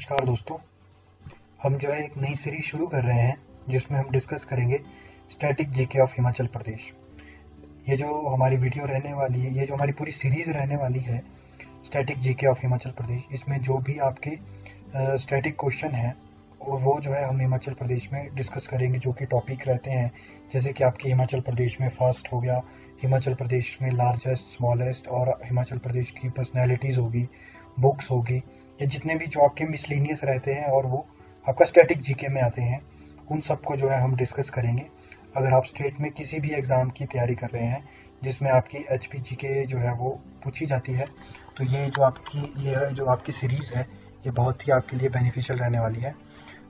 नमस्कार दोस्तों। हम जो है एक नई सीरीज शुरू कर रहे हैं जिसमें हम डिस्कस करेंगे static GK of Himachal Pradesh. ये जो हमारी वीडियो रहने वाली है, ये जो हमारी पूरी सीरीज रहने वाली है static GK of Himachal Pradesh, इसमें जो भी आपके स्टैटिक क्वेश्चन हैं और वो जो है हम हिमाचल प्रदेश में डिस्कस करेंगे, जो कि टॉपिक रहते हैं जैसे कि आपके हिमाचल प्रदेश में फास्ट हो गया, हिमाचल प्रदेश में लार्जेस्ट स्मॉलेस्ट, और हिमाचल प्रदेश की पर्सनैलिटीज़ होगी, बुक्स होगी, या जितने भी जो आपके मिसलिनियस रहते हैं और वो आपका स्टैटिक जीके में आते हैं, उन सबको जो है हम डिस्कस करेंगे। अगर आप स्टेट में किसी भी एग्ज़ाम की तैयारी कर रहे हैं जिसमें आपकी एचपी जीके जो है वो पूछी जाती है, तो ये जो आपकी सीरीज़ है ये बहुत ही आपके लिए बेनिफिशियल रहने वाली है।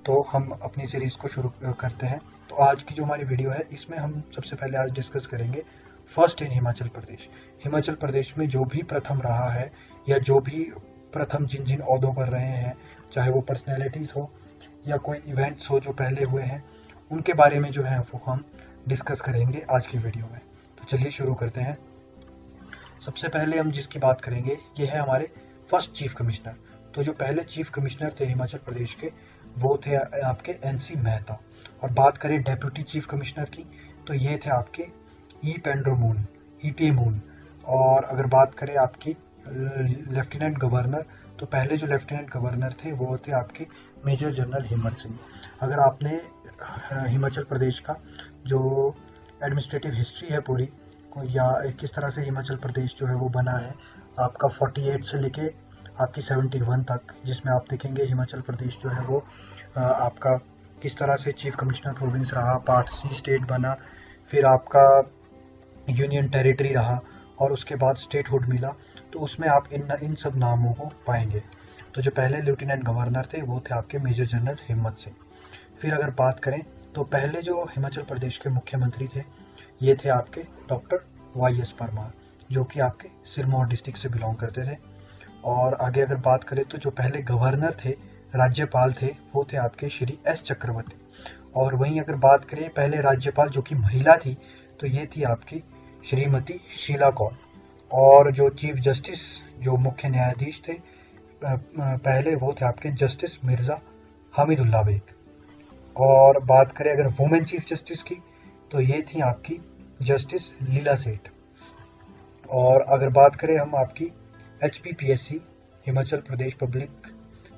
तो हम अपनी सीरीज़ को शुरू करते हैं। तो आज की जो हमारी वीडियो है इसमें हम सबसे पहले आज डिस्कस करेंगे फर्स्ट इन हिमाचल प्रदेश। हिमाचल प्रदेश में जो भी प्रथम रहा है या जो भी प्रथम जिन जिन ओहदों पर रहे हैं, चाहे वो पर्सनैलिटीज़ हो या कोई इवेंट्स हो जो पहले हुए हैं, उनके बारे में जो है वो हम डिस्कस करेंगे आज की वीडियो में। तो चलिए शुरू करते हैं। सबसे पहले हम जिसकी बात करेंगे ये है हमारे फर्स्ट चीफ कमिश्नर। तो जो पहले चीफ कमिश्नर थे हिमाचल प्रदेश के वो थे आपके एनसी मेहता। और बात करें डेप्यूटी चीफ कमिश्नर की तो ये थे आपके ईपी मून। और अगर बात करें आपकी लेफ्टिनेंट गवर्नर, तो पहले जो लेफ्टिनेंट गवर्नर थे वो थे आपके मेजर जनरल हिम्मत सिंह। अगर आपने हिमाचल प्रदेश का जो एडमिनिस्ट्रेटिव हिस्ट्री है पूरी, या किस तरह से हिमाचल प्रदेश जो है वो बना है आपका 48 से लेके आपकी 71 तक, जिसमें आप देखेंगे हिमाचल प्रदेश जो है वो आपका किस तरह से चीफ कमिश्नर प्रोविंस रहा, पार्ट सी स्टेट बना, फिर आपका यूनियन टेरिटरी रहा और उसके बाद स्टेटहुड मिला, तो उसमें आप इन सब नामों को पाएंगे। तो जो पहले लेफ्टिनेंट गवर्नर थे वो थे आपके मेजर जनरल हिम्मत सिंह। फिर अगर बात करें तो पहले जो हिमाचल प्रदेश के मुख्यमंत्री थे ये थे आपके डॉक्टर वाई.एस. परमार, जो कि आपके सिरमौर डिस्ट्रिक्ट से बिलोंग करते थे। और आगे अगर बात करें तो जो पहले गवर्नर थे, राज्यपाल थे, वो थे आपके श्री एस चक्रवर्ती। और वहीं अगर बात करें पहले राज्यपाल जो कि महिला थी, तो ये थी आपकी श्रीमती शीला कौल। और जो चीफ जस्टिस जो मुख्य न्यायाधीश थे पहले वो थे आपके जस्टिस मिर्जा हामिदुल्लाह बेग। और बात करें अगर वुमेन चीफ जस्टिस की तो ये थी आपकी जस्टिस लीला सेठ। और अगर बात करें हम आपकी HPPSC Himachal Pradesh public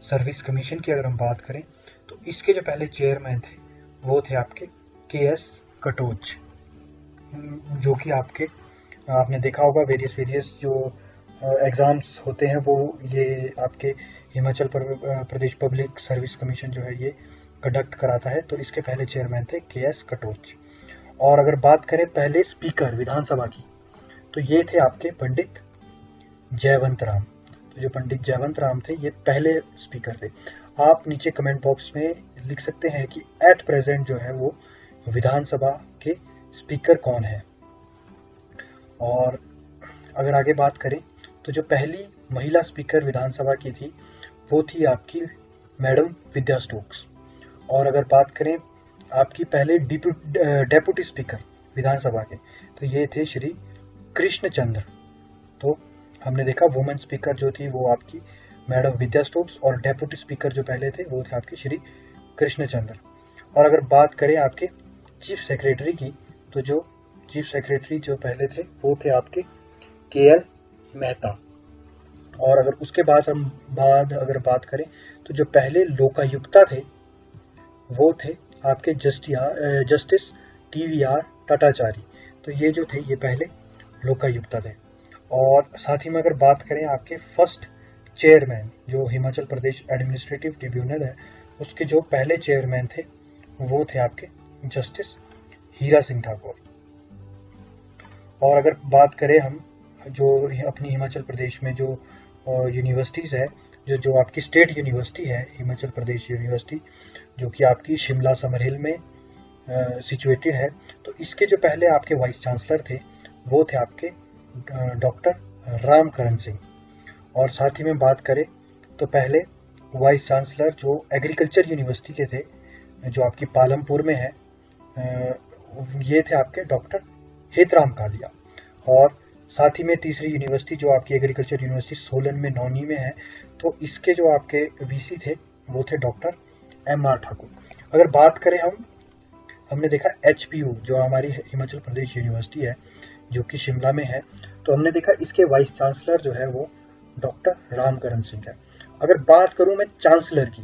service commission की अगर हम बात करें तो इसके जो पहले चेयरमैन थे वो थे आपके KS कटोच, जो कि आपने देखा होगा वेरियस जो एग्ज़ाम्स होते हैं वो ये आपके Himachal Pradesh public service commission जो है ये कंडक्ट कराता है। तो इसके पहले चेयरमैन थे KS कटोच। और अगर बात करें पहले स्पीकर विधानसभा की तो ये थे आपके पंडित जयवंत राम। तो जो पंडित जयवंत राम थे ये पहले स्पीकर थे। आप नीचे कमेंट बॉक्स में लिख सकते हैं कि एट प्रेजेंट जो है वो विधानसभा के स्पीकर कौन है। और अगर आगे बात करें तो जो पहली महिला स्पीकर विधानसभा की थी वो थी आपकी मैडम विद्या स्टोक्स। और अगर बात करें आपकी पहले डेप्यूटी स्पीकर विधानसभा के तो ये थे श्री कृष्णचंद्र। तो हमने देखा वुमेन स्पीकर जो थी वो आपकी मैडम विद्या स्टोक्स और डेप्यूटी स्पीकर जो पहले थे वो थे आपके श्री कृष्णचंद्र। और अगर बात करें आपके चीफ सेक्रेटरी की तो जो चीफ सेक्रेटरी जो पहले थे वो थे आपके KL मेहता। और अगर उसके बाद अगर बात करें तो जो पहले लोकायुक्ता थे वो थे आपके जस्टिस TVR टाटाचारी। तो ये जो थे ये पहले लोकायुक्ता थे। और साथ ही में अगर बात करें आपके फर्स्ट चेयरमैन जो हिमाचल प्रदेश एडमिनिस्ट्रेटिव ट्रिब्यूनल है उसके जो पहले चेयरमैन थे वो थे आपके जस्टिस हीरा सिंह ठाकुर। और अगर बात करें हम जो अपनी हिमाचल प्रदेश में जो यूनिवर्सिटीज़ है, जो आपकी स्टेट यूनिवर्सिटी है हिमाचल प्रदेश यूनिवर्सिटी, जो कि आपकी शिमला समर हिल में सिचुएटेड है, तो इसके जो पहले आपके वाइस चांसलर थे वो थे आपके डॉक्टर रामकरण सिंह। और साथ ही में बात करें तो पहले वाइस चांसलर जो एग्रीकल्चर यूनिवर्सिटी के थे जो आपकी पालमपुर में है, ये थे आपके डॉक्टर हेतराम कालिया। और साथ ही में तीसरी यूनिवर्सिटी जो आपकी एग्रीकल्चर यूनिवर्सिटी सोलन में नौनी में है, तो इसके जो आपके VC थे वो थे डॉक्टर MR ठाकुर। अगर बात करें हमने देखा HPU जो हमारी हिमाचल प्रदेश यूनिवर्सिटी है जो कि शिमला में है, तो हमने देखा इसके वाइस चांसलर जो है वो डॉक्टर रामकरण सिंह है। अगर बात करूं मैं चांसलर की,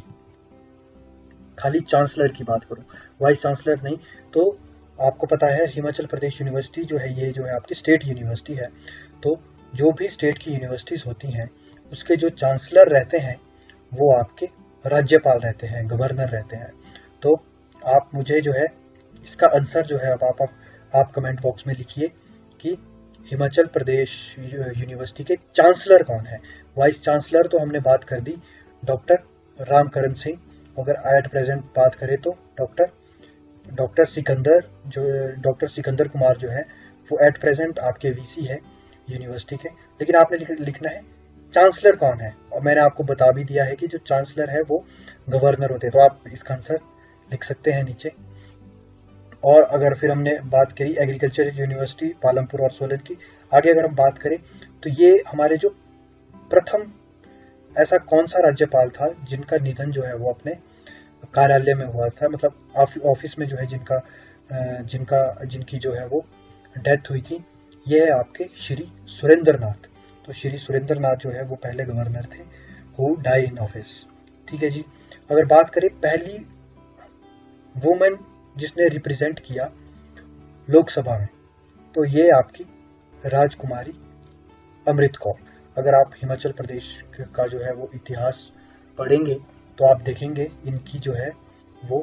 खाली चांसलर की बात करूं, वाइस चांसलर नहीं, तो आपको पता है हिमाचल प्रदेश यूनिवर्सिटी जो है ये जो है आपकी स्टेट यूनिवर्सिटी है, तो जो भी स्टेट की यूनिवर्सिटीज होती हैं उसके जो चांसलर रहते हैं वो आपके राज्यपाल रहते हैं, गवर्नर रहते हैं। तो आप मुझे जो है इसका आंसर जो है अब आप कमेंट बॉक्स में लिखिए कि हिमाचल प्रदेश यूनिवर्सिटी के चांसलर कौन है। वाइस चांसलर तो हमने बात कर दी डॉक्टर रामकरण सिंह। अगर एट प्रेजेंट बात करें तो डॉक्टर सिकंदर कुमार जो है वो एट प्रेजेंट आपके VC है यूनिवर्सिटी के। लेकिन आपने लिखना है चांसलर कौन है, और मैंने आपको बता भी दिया है कि जो चांसलर है वो गवर्नर होते हैं, तो आप इसका आंसर लिख सकते हैं नीचे। और अगर फिर हमने बात करी एग्रीकल्चर यूनिवर्सिटी पालमपुर और सोलन की, आगे अगर हम बात करें तो ये हमारे जो प्रथम ऐसा कौन सा राज्यपाल था जिनका निधन जो है वो अपने कार्यालय में हुआ था, मतलब ऑफिस में जो है जिनकी जो है वो डेथ हुई थी, ये है आपके श्री सुरेंद्र नाथ। तो श्री सुरेंद्र नाथ जो है वो पहले गवर्नर थे हु डाई इन ऑफिस। ठीक है जी। अगर बात करें पहली वुमेन जिसने रिप्रेजेंट किया लोकसभा में, तो ये आपकी राजकुमारी अमृत कौर। अगर आप हिमाचल प्रदेश का जो है वो इतिहास पढ़ेंगे तो आप देखेंगे इनकी जो है वो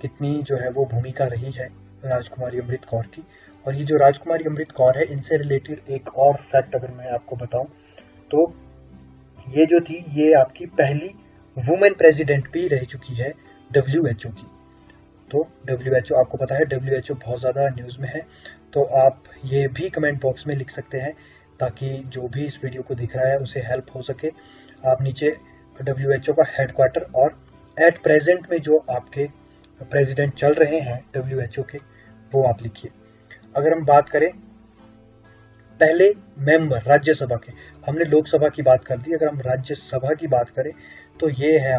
कितनी जो है वो भूमिका रही है राजकुमारी अमृत कौर की। और ये जो राजकुमारी अमृत कौर है, इनसे रिलेटेड एक और फैक्ट अगर मैं आपको बताऊं तो ये जो थी ये आपकी पहली वुमेन प्रेसिडेंट भी रह चुकी है WHO की। तो WHO आपको पता है WHO बहुत ज़्यादा न्यूज़ में है, तो आप ये भी कमेंट बॉक्स में लिख सकते हैं ताकि जो भी इस वीडियो को दिख रहा है उसे हेल्प हो सके। आप नीचे WHO का हेडक्वार्टर और एट प्रेजेंट में जो आपके प्रेसिडेंट चल रहे हैं WHO के वो आप लिखिए। अगर हम बात करें पहले मेंबर राज्यसभा के, हमने लोकसभा की बात कर दी, अगर हम राज्यसभा की बात करें तो ये है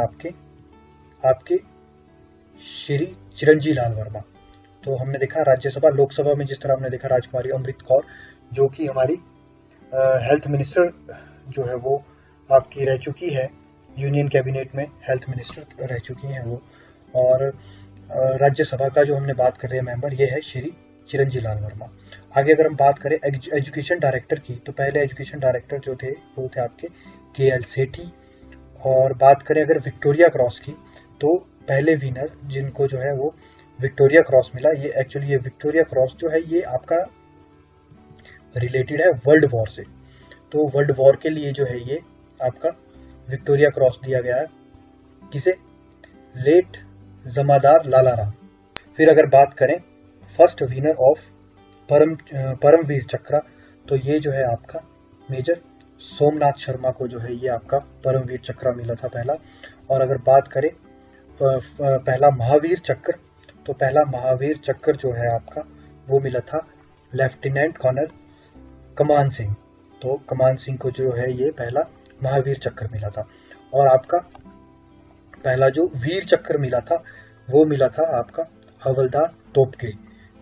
आपके श्री चिरंजी लाल वर्मा। तो हमने देखा राज्यसभा, लोकसभा में जिस तरह हमने देखा राजकुमारी अमृत कौर जो कि हमारी हेल्थ मिनिस्टर जो है वो आपकी रह चुकी है, यूनियन कैबिनेट में हेल्थ मिनिस्टर रह चुकी हैं वो। और राज्यसभा का जो हमने बात कर रहे हैं मेंबर, ये है श्री चिरंजी लाल वर्मा। आगे अगर हम बात करें एजुकेशन डायरेक्टर की, तो पहले एजुकेशन डायरेक्टर जो थे वो थे आपके KL सेठी। और बात करें अगर विक्टोरिया क्रॉस की, तो पहले विनर जिनको जो है वो विक्टोरिया क्रॉस मिला, ये विक्टोरिया क्रॉस जो है ये आपका रिलेटेड है वर्ल्ड वॉर से। तो वर्ल्ड वॉर के लिए जो है ये आपका विक्टोरिया क्रॉस दिया गया है किसे, लेट जमादार लाला राम। फिर अगर बात करें फर्स्ट विनर ऑफ परमवीर चक्र, तो ये जो है आपका मेजर सोमनाथ शर्मा को जो है ये आपका परमवीर चक्र मिला था पहला। और अगर बात करें पहला महावीर चक्र, तो पहला महावीर चक्र जो है आपका वो मिला था लेफ्टिनेंट कर्नल कमान सिंह। तो कमान सिंह को जो है ये पहला महावीर चक्र मिला था। और आपका पहला जो वीर चक्र मिला था वो मिला था आपका हवलदार तोपके।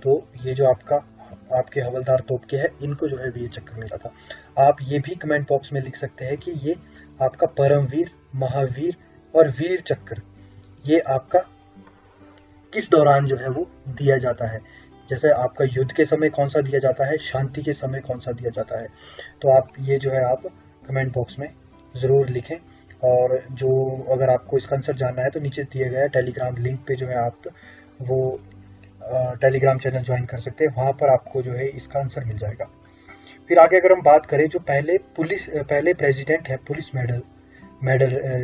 तो ये जो आपके हवलदार तोपके है, इनको जो है वीर चक्र मिला था। आप ये भी कमेंट बॉक्स में लिख सकते हैं कि ये आपका परमवीर, महावीर और वीर चक्र ये आपका किस दौरान जो है वो दिया जाता है। जैसे आपका युद्ध के समय कौन सा दिया जाता है, शांति के समय कौन सा दिया जाता है। तो आप ये जो है आप कमेंट बॉक्स में ज़रूर लिखें। और जो अगर आपको इसका आंसर जानना है तो नीचे दिए गए टेलीग्राम लिंक पे जो है आप वो टेलीग्राम चैनल ज्वाइन कर सकते हैं, वहाँ पर आपको जो है इसका आंसर मिल जाएगा। फिर आगे अगर हम बात करें जो पहले प्रेसिडेंट है पुलिस मेडल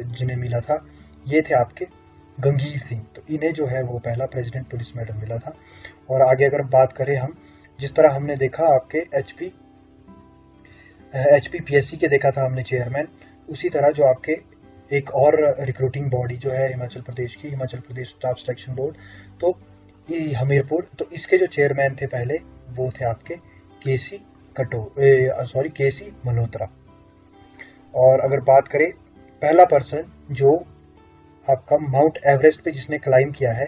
जिन्हें मिला था, ये थे आपके गंगीर सिंह। तो इन्हें जो है वो पहला प्रेसिडेंट पुलिस मेडल मिला था। और आगे अगर बात करें हम, जिस तरह हमने देखा आपके HPPSC के देखा था हमने चेयरमैन, उसी तरह जो आपके एक और रिक्रूटिंग बॉडी जो है हिमाचल प्रदेश की, Himachal Pradesh staff selection board, तो हमीरपुर, तो इसके जो चेयरमैन थे पहले वो थे आपके KC मल्होत्रा। और अगर बात करें पहला पर्सन जो आपका माउंट एवरेस्ट पे जिसने क्लाइम किया है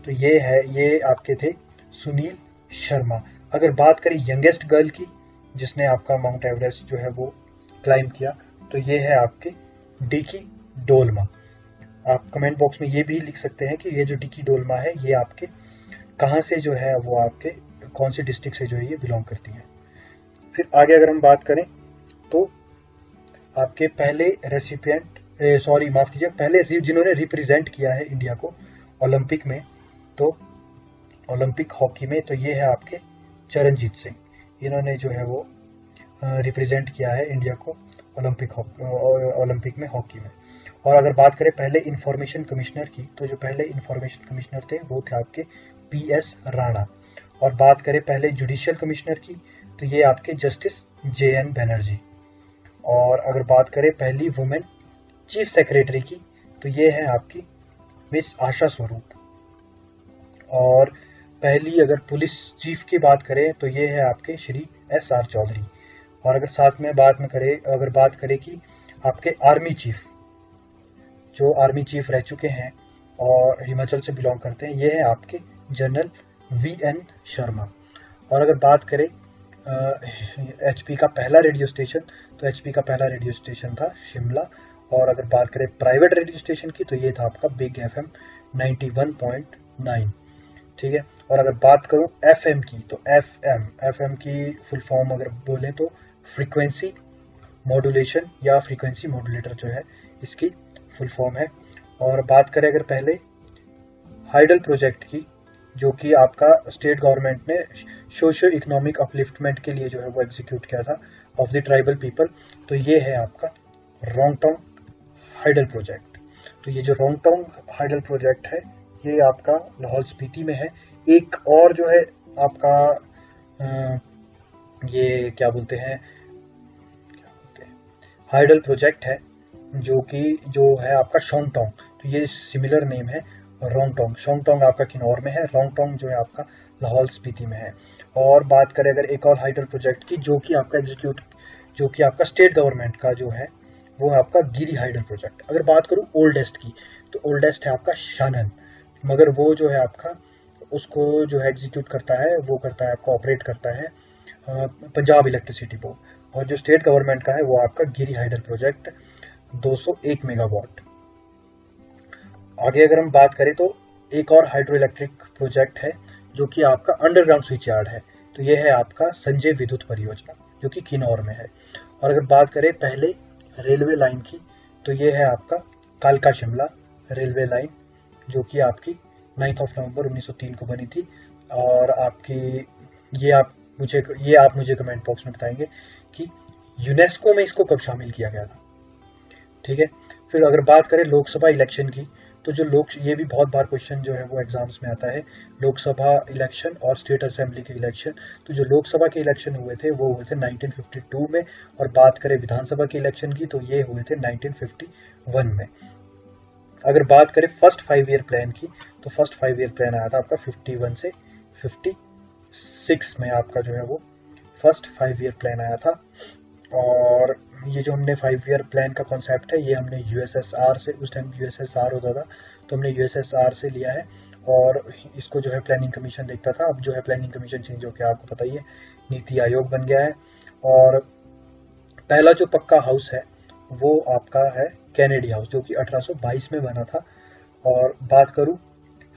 तो ये आपके थे सुनील शर्मा। अगर बात करें यंगेस्ट गर्ल की जिसने आपका माउंट एवरेस्ट जो है वो क्लाइम किया तो ये है आपके डिकी डोलमा। आप कमेंट बॉक्स में ये भी लिख सकते हैं कि ये जो डिकी डोलमा है ये आपके कहाँ से जो है वो आपके कौन से डिस्ट्रिक्ट से जो है ये बिलोंग करती है। फिर आगे अगर हम बात करें तो आपके पहले रेसिपिएंट माफ कीजिए, पहले जिन्होंने रिप्रेजेंट किया है इंडिया को ओलंपिक में, तो ओलंपिक हॉकी में, तो ये है आपके चरणजीत सिंह। इन्होंने जो है वो रिप्रेजेंट किया है इंडिया को ओलंपिक में हॉकी में। और अगर बात करें पहले इंफॉर्मेशन कमिश्नर की तो जो पहले इंफॉर्मेशन कमिश्नर थे वो थे आपके PS राणा। और बात करें पहले जुडिशियल कमिश्नर की तो ये आपके जस्टिस JN बनर्जी। और अगर बात करें पहली वुमेन चीफ सेक्रेटरी की तो ये है आपकी मिस आशा स्वरूप। और पहली अगर पुलिस चीफ की बात करें तो ये है आपके श्री SR चौधरी। और अगर साथ में अगर बात करें कि आपके आर्मी चीफ जो आर्मी चीफ रह चुके हैं और हिमाचल से बिलोंग करते हैं, ये है आपके जनरल VN शर्मा। और अगर बात करें HP का पहला रेडियो स्टेशन तो HP का पहला रेडियो स्टेशन था शिमला। और अगर बात करें प्राइवेट रेडियो स्टेशन की तो ये था आपका बिग FM 91.9, ठीक है। और अगर बात करूं FM की तो FM की फुल फॉर्म अगर बोलें तो फ्रीक्वेंसी मॉड्यूलेशन या फ्रीक्वेंसी मॉड्यूलेटर जो है इसकी फुल फॉर्म है। और बात करें अगर पहले हाइडल प्रोजेक्ट की जो कि आपका स्टेट गवर्नमेंट ने सोशियो इकोनॉमिक अपलिफ्टमेंट के लिए जो है वो एग्जीक्यूट किया था ऑफ द ट्राइबल पीपल, तो ये है आपका रोंगटोंग हाइडल प्रोजेक्ट। तो ये जो रोंगटोंग हाइडल प्रोजेक्ट है ये आपका लाहौल स्पीति में है। एक और जो है आपका ये क्या बोलते हैं हाइडल प्रोजेक्ट है जो है आपका शोंगटोंग, तो ये सिमिलर नेम है रोंगटोंग। शोंगटोंग आपका किन्नौर में है, रोंगटोंग जो है आपका लाहौल स्पीति में है। और बात करें अगर एक और हाइडल प्रोजेक्ट की जो कि आपका स्टेट गवर्नमेंट का जो है वो है आपका गिरी हाइडल प्रोजेक्ट। अगर बात करूं ओल्डेस्ट की तो ओल्डेस्ट है आपका शानन, मगर वो जो है आपका उसको जो है एग्जीक्यूट करता है वो करता है आपका ऑपरेट करता है पंजाब इलेक्ट्रिसिटी बोर्ड। और जो स्टेट गवर्नमेंट का है वो आपका गिरी हाइडल प्रोजेक्ट 201 मेगावाट। आगे अगर हम बात करें तो एक और हाइड्रो इलेक्ट्रिक प्रोजेक्ट है जो कि आपका अंडरग्राउंड स्विच यार्ड है, तो ये है आपका संजय विद्युत परियोजना जो कि किन्नौर में है। और अगर बात करें पहले रेलवे लाइन की तो ये है आपका कालका शिमला रेलवे लाइन जो कि आपकी 9 नवंबर 1903 को बनी थी। और आपकी ये आप मुझे कमेंट बॉक्स में बताएंगे कि यूनेस्को में इसको कब शामिल किया गया था, ठीक है। फिर अगर बात करें लोकसभा इलेक्शन की तो ये भी बहुत बार क्वेश्चन जो है वो एग्जाम्स में आता है, लोकसभा इलेक्शन और स्टेट असेंबली के इलेक्शन। तो जो लोकसभा के इलेक्शन हुए थे वो हुए थे 1952 में। और बात करें विधानसभा के इलेक्शन की तो ये हुए थे 1951 में। अगर बात करें फर्स्ट 5 ईयर प्लान की तो फर्स्ट 5 ईयर प्लान आया था आपका 51 से 56 में, आपका जो है वो फर्स्ट 5 ईयर प्लान आया था। और ये जो हमने 5 ईयर प्लान का कॉन्सेप्ट है ये हमने USSR से, उस टाइम USSR होता था तो हमने USSR से लिया है। और इसको जो है प्लानिंग कमीशन देखता था। अब जो है प्लानिंग कमीशन चेंज होकर आपको पता ही है नीति आयोग बन गया है। और पहला जो पक्का हाउस है वो आपका है कैनेडी हाउस जो कि 1822 में बना था। और बात करूं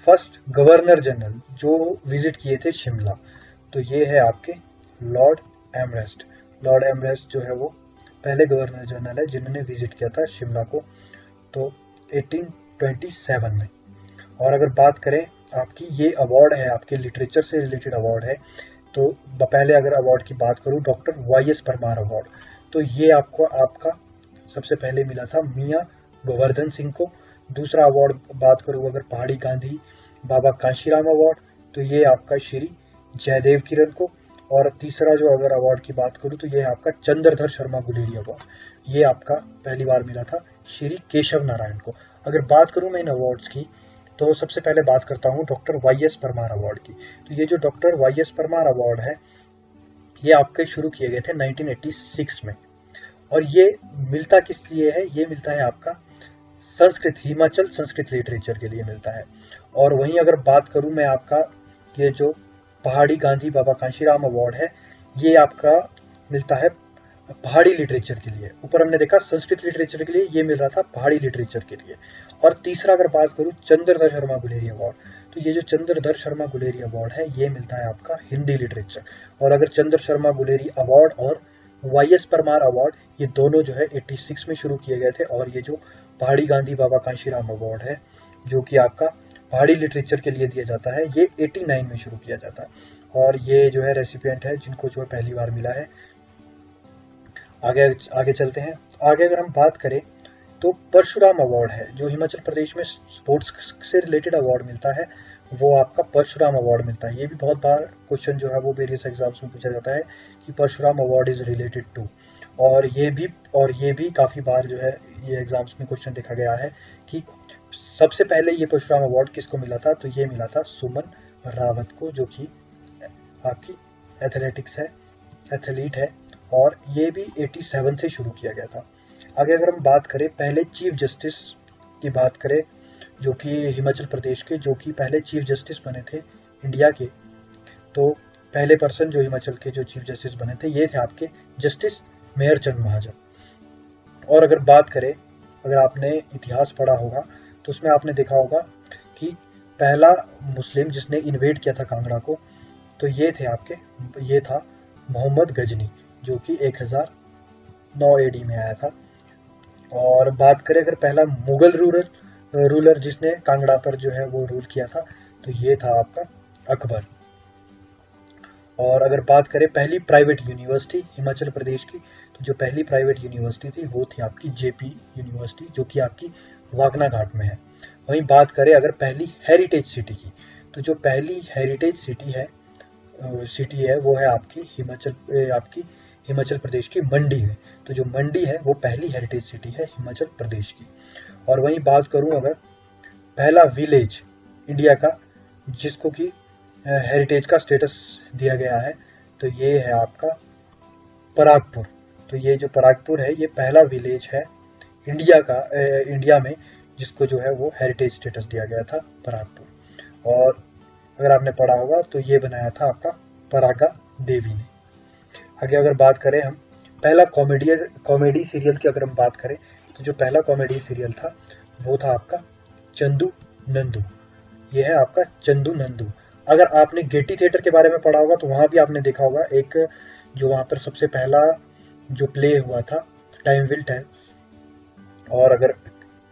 फर्स्ट गवर्नर जनरल जो विजिट किए थे शिमला तो ये है आपके लॉर्ड एमरेस्ट। लॉर्ड एमरेस्ट जो है वो पहले गवर्नर जनरल है जिन्होंने विजिट किया था शिमला को तो 1827 में। और अगर बात करें आपकी ये अवार्ड है आपके लिटरेचर से रिलेटेड अवार्ड है, तो पहले अगर अवार्ड की बात करूं डॉक्टर YS परमार अवार्ड, तो ये आपका सबसे पहले मिला था मियां गोवर्धन सिंह को। दूसरा अवार्ड बात करूं अगर पहाड़ी गांधी बाबा कांशीराम अवार्ड तो ये आपका श्री जयदेव किरण को। और तीसरा जो अगर अवार्ड की बात करूं तो ये आपका चंद्रधर शर्मा गुलेरी अवार्ड, ये आपका पहली बार मिला था श्री केशव नारायण को। अगर बात करूं मैं इन अवार्ड्स की तो सबसे पहले बात करता हूं डॉक्टर YS परमार अवार्ड की। तो ये जो डॉक्टर YS परमार अवार्ड है ये आपके शुरू किए गए थे 1986 में। और ये मिलता किस लिए है, ये मिलता है आपका संस्कृत, हिमाचल संस्कृत लिटरेचर के लिए मिलता है। और वहीं अगर बात करूं मैं आपका, ये जो पहाड़ी गांधी बाबा कांशीराम अवार्ड है, ये आपका मिलता है पहाड़ी लिटरेचर के लिए। ऊपर हमने देखा संस्कृत लिटरेचर के लिए, ये मिल रहा था पहाड़ी लिटरेचर के लिए। और तीसरा अगर बात करूं चंद्रधर शर्मा गुलेरी अवार्ड, तो ये जो चंद्रधर शर्मा गुलेरी अवार्ड है, ये मिलता है आपका हिंदी लिटरेचर। और अगर चंद्र शर्मा गुलेरी अवार्ड और YS परमार अवार्ड, ये दोनों जो है 86 में शुरू किए गए थे। और ये जो पहाड़ी गांधी बाबा कांशीराम अवार्ड है, जो कि आपका पहाड़ी लिटरेचर के लिए दिया जाता है, ये 89 में शुरू किया जाता है। और ये जो है रेसिपिएंट है जिनको जो है पहली बार मिला है। आगे चलते हैं। आगे अगर हम बात करें तो परशुराम अवार्ड है, जो हिमाचल प्रदेश में स्पोर्ट्स से रिलेटेड अवार्ड मिलता है, वो आपका परशुराम अवार्ड मिलता है। ये भी बहुत बार क्वेश्चन जो है वो वेरियस एग्जाम्स में पूछा जाता है कि Parashuram award is related to. और ये भी काफ़ी बार जो है ये एग्जाम्स में क्वेश्चन देखा गया है कि सबसे पहले ये परशुराम अवार्ड किसको मिला था, तो ये मिला था सुमन रावत को, जो कि आपकी एथलीट है। और ये भी 87 से शुरू किया गया था। आगे अगर हम बात करें पहले चीफ जस्टिस की बात करें, जो कि हिमाचल प्रदेश के, जो कि पहले चीफ जस्टिस बने थे इंडिया के, तो पहले पर्सन जो हिमाचल के जो चीफ जस्टिस बने थे, ये थे आपके जस्टिस मेहरचंद महाजन। और अगर बात करें, अगर आपने इतिहास पढ़ा होगा तो उसमें आपने देखा होगा कि पहला मुस्लिम जिसने इन्वेड किया था कांगड़ा को, तो ये था मोहम्मद गजनी, जो कि 1009 AD में आया था। और बात करें अगर पहला मुगल रूलर जिसने कांगड़ा पर जो है वो रूल किया था, तो ये था आपका अकबर। और अगर बात करें पहली प्राइवेट यूनिवर्सिटी हिमाचल प्रदेश की, तो जो पहली प्राइवेट यूनिवर्सिटी थी वो थी आपकी JP यूनिवर्सिटी, जो कि आपकी वागना घाट में है। वहीं बात करें अगर पहली हेरिटेज सिटी की, तो जो पहली हेरिटेज सिटी है वो है आपकी हिमाचल प्रदेश की मंडी में। तो जो मंडी है वो पहली हेरिटेज सिटी है हिमाचल प्रदेश की। और वहीं बात करूं अगर पहला विलेज इंडिया का जिसको कि हेरिटेज का स्टेटस दिया गया है, तो ये है आपका परागपुर। तो ये जो परागपुर है, ये पहला विलेज है इंडिया में जिसको जो है वो हेरिटेज स्टेटस दिया गया था, परागपुर। और अगर आपने पढ़ा होगा तो ये बनाया था आपका परागा देवी ने। आगे अगर बात करें हम पहला कॉमेडी सीरियल की, अगर हम बात करें तो जो पहला कॉमेडी सीरियल था वो था आपका चंदू नंदू। ये है आपका चंदू नंदू। अगर आपने गेटी थिएटर के बारे में पढ़ा होगा तो वहां भी आपने देखा होगा एक जो वहां पर सबसे पहला जो प्ले हुआ था, टाइम विल टेल। और अगर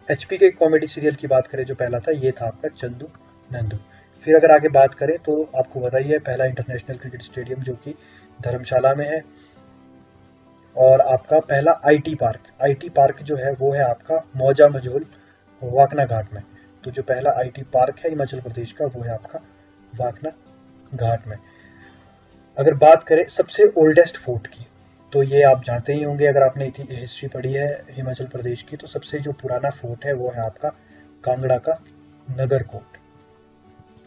HP के कॉमेडी सीरियल की बात करें, जो पहला था ये था आपका चंदू नंदू। फिर अगर आगे बात करें तो आपको पता ही है पहला इंटरनेशनल क्रिकेट स्टेडियम जो कि धर्मशाला में है। और आपका पहला IT पार्क जो है वो है आपका मौजा मजोल वाकना घाट में। तो जो पहला IT पार्क है हिमाचल प्रदेश का वो है आपका वाकना घाट में। अगर बात करें सबसे ओल्डेस्ट फोर्ट की, तो ये आप जानते ही होंगे अगर आपने हिस्ट्री पढ़ी है हिमाचल प्रदेश की, तो सबसे जो पुराना फोर्ट है वो है आपका कांगड़ा का नगरकोट।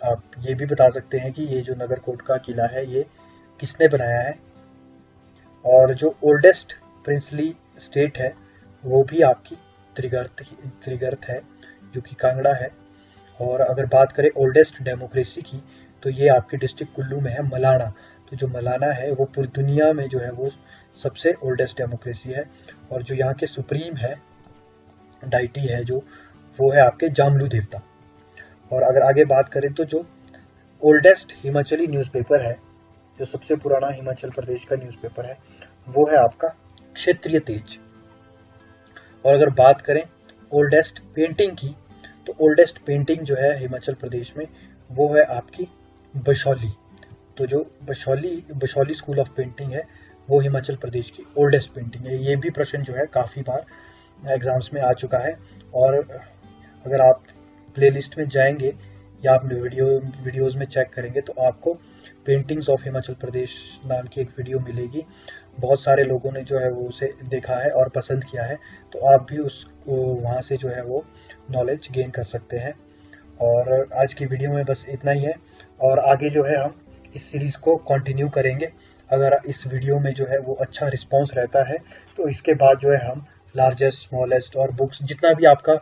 आप ये भी बता सकते हैं कि ये जो नगरकोट का किला है ये किसने बनाया है। और जो ओल्डेस्ट प्रिंसली स्टेट है वो भी आपकी त्रिगर्त है, जो कि कांगड़ा है। और अगर बात करें ओल्डेस्ट डेमोक्रेसी की, तो ये आपके डिस्ट्रिक्ट कुल्लू में है मलाना। तो जो मलाना है वो पूरी दुनिया में जो है वो सबसे ओल्डेस्ट डेमोक्रेसी है। और जो यहाँ के सुप्रीम है डाइटी है जो, वो है आपके जामलू देवता। और अगर आगे बात करें तो जो ओल्डेस्ट हिमाचली न्यूज़पेपर है, जो सबसे पुराना हिमाचल प्रदेश का न्यूज़पेपर है, वो है आपका क्षेत्रीय तेज। और अगर बात करें ओल्डेस्ट पेंटिंग की, तो ओल्डेस्ट पेंटिंग जो है हिमाचल प्रदेश में वो है आपकी बशौली। तो जो बशौली स्कूल ऑफ पेंटिंग है वो हिमाचल प्रदेश की ओल्डेस्ट पेंटिंग है। ये भी प्रश्न जो है काफ़ी बार एग्जाम्स में आ चुका है। और अगर आप प्लेलिस्ट में जाएंगे या आपने वीडियोज़ में चेक करेंगे तो आपको पेंटिंग्स ऑफ हिमाचल प्रदेश नाम की एक वीडियो मिलेगी। बहुत सारे लोगों ने जो है वो उसे देखा है और पसंद किया है, तो आप भी उसको वहाँ से जो है वो नॉलेज गेन कर सकते हैं। और आज की वीडियो में बस इतना ही है, और आगे जो है हम इस सीरीज़ को कंटिन्यू करेंगे। अगर इस वीडियो में जो है वो अच्छा रिस्पांस रहता है तो इसके बाद जो है हम लार्जेस्ट स्मॉलेस्ट और बुक्स जितना भी आपका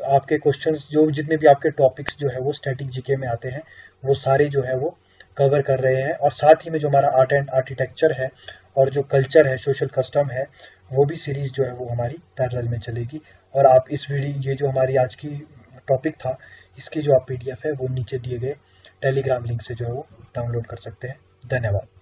आपके क्वेश्चंस जो जितने भी आपके टॉपिक्स जो है वो स्टैटिक जीके में आते हैं वो सारे जो है वो कवर कर रहे हैं। और साथ ही में जो हमारा आर्ट एंड आर्किटेक्चर है और जो कल्चर है, सोशल कस्टम है, वो भी सीरीज जो है वो हमारी पैरेलल में चलेगी। और आप इस वीडियो, ये जो हमारी आज की टॉपिक था, इसकी जो आप PDF है वो नीचे दिए गए टेलीग्राम लिंक से जो है वो डाउनलोड कर सकते हैं। धन्यवाद।